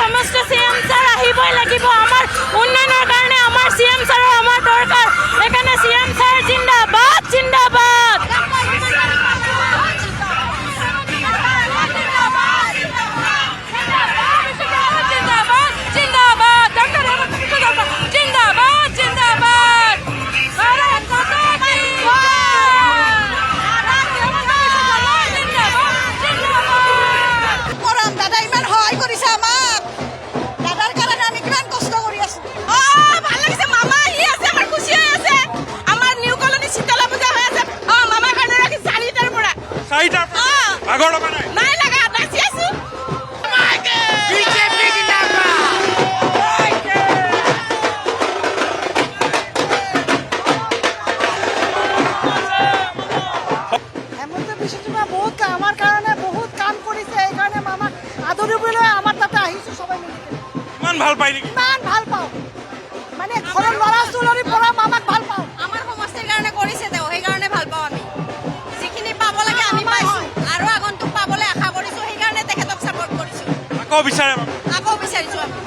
সমস্ত CM sir আহিবই লাগিব আমাৰ উন্নয়নৰ কাৰণে আমাৰ CM স্যাৰৰ আমাৰ দৰকাৰ এখানে CM স্যাৰ জিন্দাবাদ জিন্দাবাদ আগৰ লগা নাই নাই লাগা নাচি আছো বিজেপি জিন্দাবাদ হেমন্ত বিশ্ব শৰ্মা বহুত আমাৰ কাৰণে বহুত কাম কৰিছে এইকাৰণে মামাক আদৰিবলৈ আমাৰ তাতে আহিছোঁ সবাই মিলি ইমান ভাল পাই নেকি ইমান ভাল পাওঁ মানে ঘৰৰ ল'ৰা ছোৱালীৰ পৰা মামাক ভাল পাওঁ আমাৰ সমষ্টিৰ কাৰণে কৰিছে তেওঁ সেইকাৰণে ভাল পাওঁ আমি যিখিনি পাব লাগে আমি পাইছো আৰু আগন্তুক পাবলৈ আশা কৰিছো সেইকাৰণে তেখেতক সাপোৰ্ট কৰিছো আকৌ বিচাৰে আকৌ বিচাৰিছো আমি